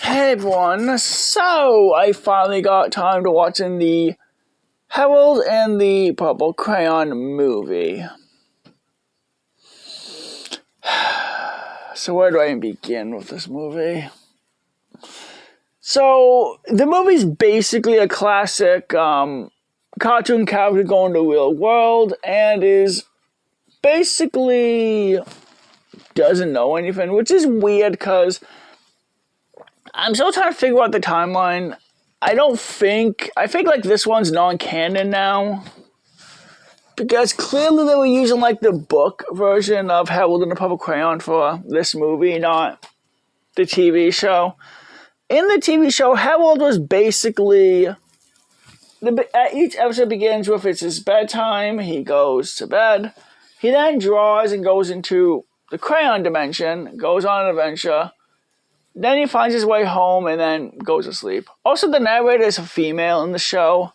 Hey everyone, so I finally got time to watching the Harold and the Purple Crayon movie. So where do I even begin with this movie? So the movie's basically a classic cartoon character going to the real world and is basically doesn't know anything, which is weird because I'm still trying to figure out the timeline. I think like this one's non-canon now. Because clearly they were using like the book version of Harold and the Purple Crayon for this movie, not the TV show. In the TV show, Harold was basically each episode begins with it's his bedtime. He goes to bed. He then draws and goes into the crayon dimension, goes on an adventure. Then he finds his way home and then goes to sleep. Also, the narrator is a female in the show.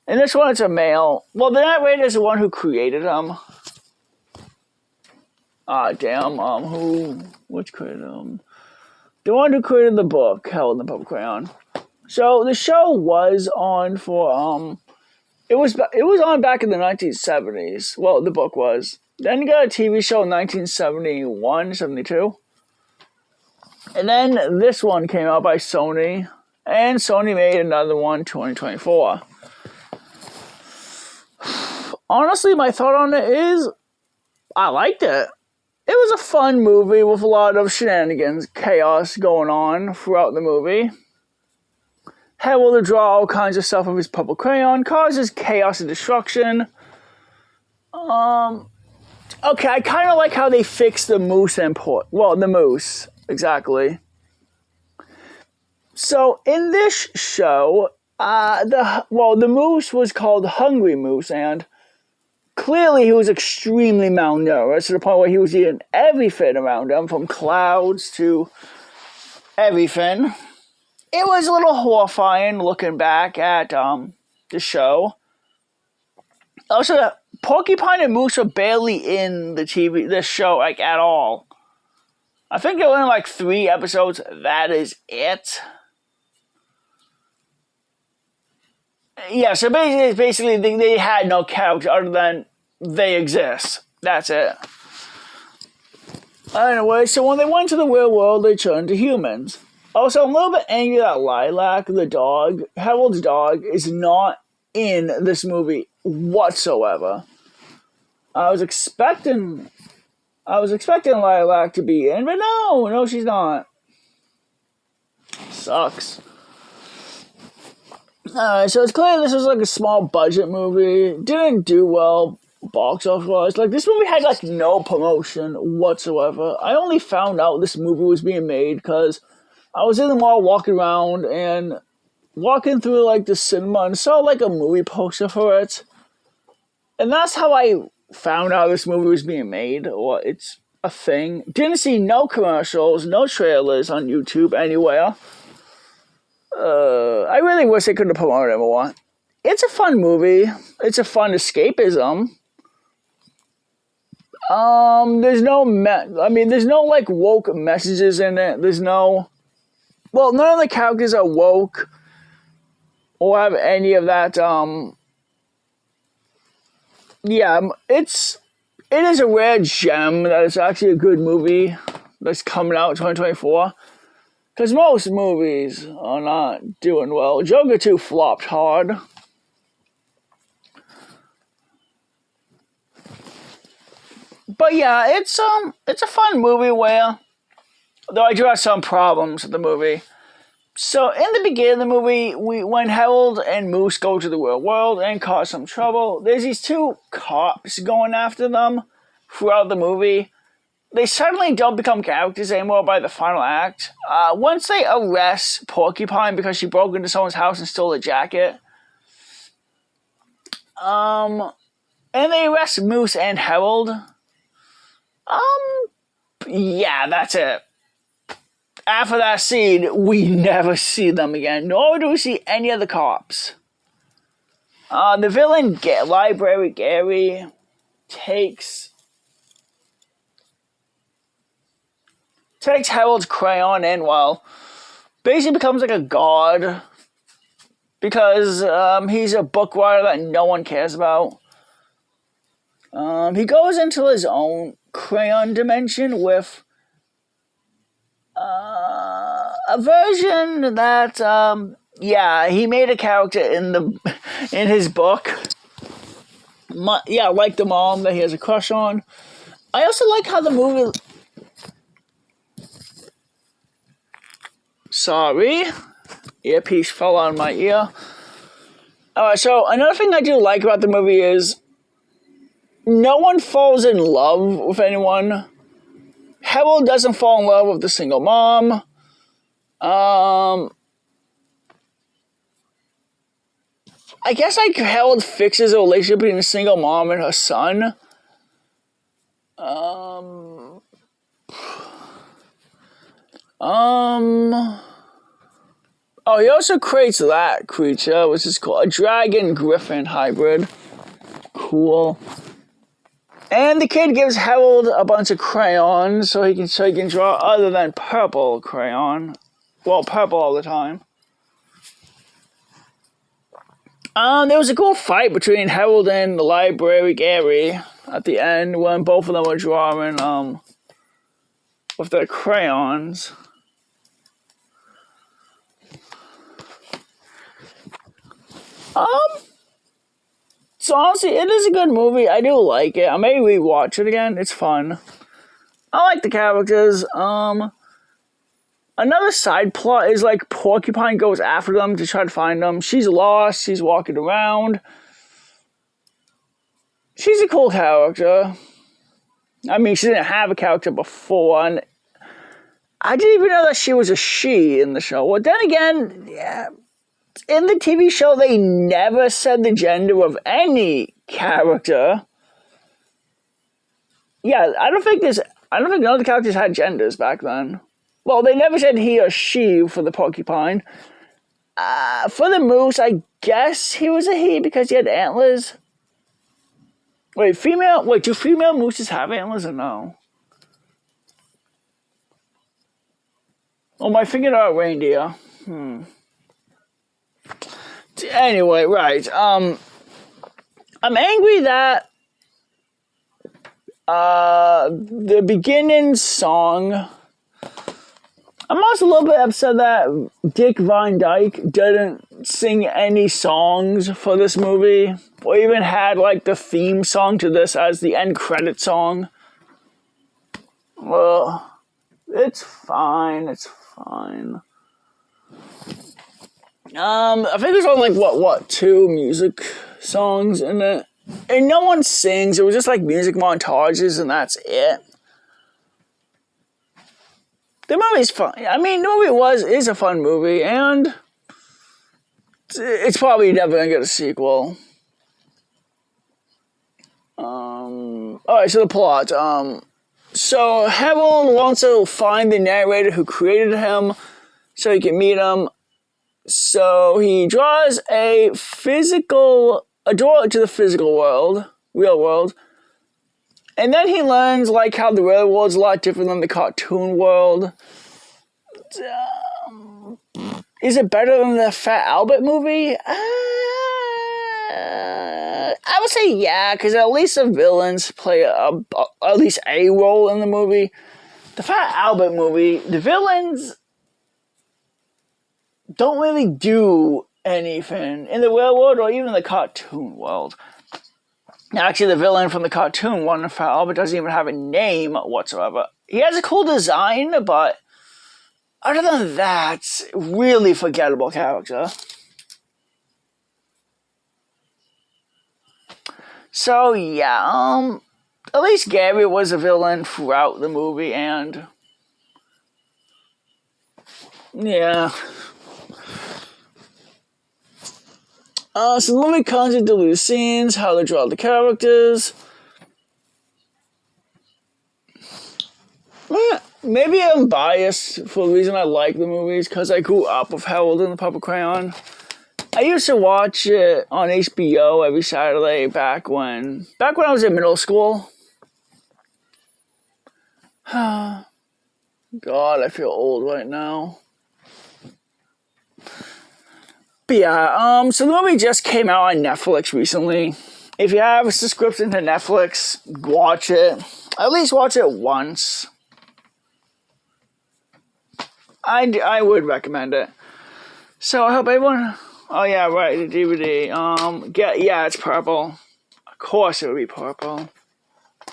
In this one, it's a male. Well, the narrator is the one who created him. Which created him? The one who created the book, Harold and the Purple Crayon. So, the show was on for, it was on back in the 1970s. Well, the book was. Then you got a TV show in 1971, 72. And then this one came out by Sony. And Sony made another one in 2024. Honestly, my thought on it is, I liked it. It was a fun movie with a lot of shenanigans, chaos going on throughout the movie. Harold to draw all kinds of stuff with his purple crayon, causes chaos and destruction. Okay, I kind of like how they fixed the moose the moose, exactly. So, in this show, the moose was called Hungry Moose, and clearly he was extremely malnourished to the point where he was eating everything around him, from clouds to everything. It was a little horrifying looking back at the show. Also, Porcupine and Moose are barely in this show, like, at all. I think they were in, like, 3 episodes. That is it. Yeah, so basically they had no character other than they exist. That's it. Anyway, so when they went to the real world, they turned to humans. Also, I'm a little bit angry that Lilac, the dog, Harold's dog, is not in this movie whatsoever. I was expecting Lilac to be in, but no, she's not. Sucks. So it's clear this was like a small budget movie. Didn't do well box office wise. Like, this movie had like no promotion whatsoever. I only found out this movie was being made because I was in the mall walking around and walking through like the cinema and saw like a movie poster for it. And that's how I found out this movie was being made, or it's a thing. Didn't see no commercials, no trailers on YouTube anywhere. I really wish they could have promoted it more. It's a fun movie. It's a fun escapism. There's no like woke messages in it. None of the characters are woke or have any of that. It is a rare gem that it's actually a good movie that's coming out in 2024. Because most movies are not doing well. Joker 2 flopped hard. But yeah, it's a fun movie where, though I do have some problems with the movie. So in the beginning of the movie, when Harold and Moose go to the real world and cause some trouble, there's these 2 cops going after them throughout the movie. They suddenly don't become characters anymore by the final act. Once they arrest Porcupine because she broke into someone's house and stole a jacket. And they arrest Moose and Harold. Yeah, that's it. After that scene, we never see them again, nor do we see any of the cops. The villain, Library Gary, takes Harold's crayon and, basically becomes like a god because he's a book writer that no one cares about. He goes into his own crayon dimension with a version that, he made a character in his book. Like the mom that he has a crush on. I also like how the movie. Sorry, earpiece fell out of my ear. Alright, so another thing I do like about the movie is no one falls in love with anyone. Harold doesn't fall in love with the single mom. I guess like Harold fixes a relationship between a single mom and her son. Oh, he also creates that creature, which is called a dragon griffin hybrid. Cool. And the kid gives Harold a bunch of crayons so he can draw other than purple crayon. Well, purple all the time. There was a cool fight between Harold and the library Gary at the end when both of them were drawing with their crayons. So honestly, it is a good movie. I do like it. I may rewatch it again. It's fun. I like the characters. Another side plot is like Porcupine goes after them to try to find them. She's lost. She's walking around. She's a cool character. I mean, she didn't have a character before, and I didn't even know that she was a she in the show. Well, then again, yeah, in the TV show, they never said the gender of any character. Yeah, I don't think none of the characters had genders back then. Well, they never said he or she for the porcupine. For the moose, I guess he was a he because he had antlers. Wait, do female mooses have antlers or no? Oh, my finger out reindeer. Anyway, right. I'm angry that the beginning song. I'm also a little bit upset that Dick Van Dyke didn't sing any songs for this movie, or even had like the theme song to this as the end credit song. Well, it's fine. It's fine. I think there's only like two music songs in it, and no one sings. It was just like music montages, and that's it. The movie's fun. I mean, the movie is a fun movie, and it's probably never gonna get a sequel. Alright, so the plot. So Harold wants to find the narrator who created him, so he can meet him. So he draws a door to the physical world, real world. And then he learns like how the real world's a lot different than the cartoon world. Is it better than the Fat Albert movie? I would say yeah, because at least the villains play at least a role in the movie. The Fat Albert movie, the villains don't really do anything in the real world or even the cartoon world. Actually, the villain from the cartoon one, Fat Albert, doesn't even have a name whatsoever. He has a cool design, but other than that, really forgettable character. So yeah, at least Gary was a villain throughout the movie, and yeah. So the movie comes into deleted scenes, how they draw the characters. Maybe I'm biased for the reason I like the movies, because I grew up with Harold and the Puppet Crayon. I used to watch it on HBO every Saturday back when I was in middle school. God, I feel old right now. But yeah, so the movie just came out on Netflix recently. If you have a subscription to Netflix, watch it. At least watch it once. I would recommend it. So I hope everyone. Oh yeah, right, the DVD. Yeah, it's purple. Of course it would be purple.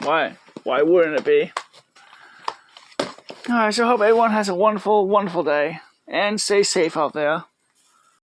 Why? Why wouldn't it be? Alright, so I hope everyone has a wonderful, wonderful day. And stay safe out there.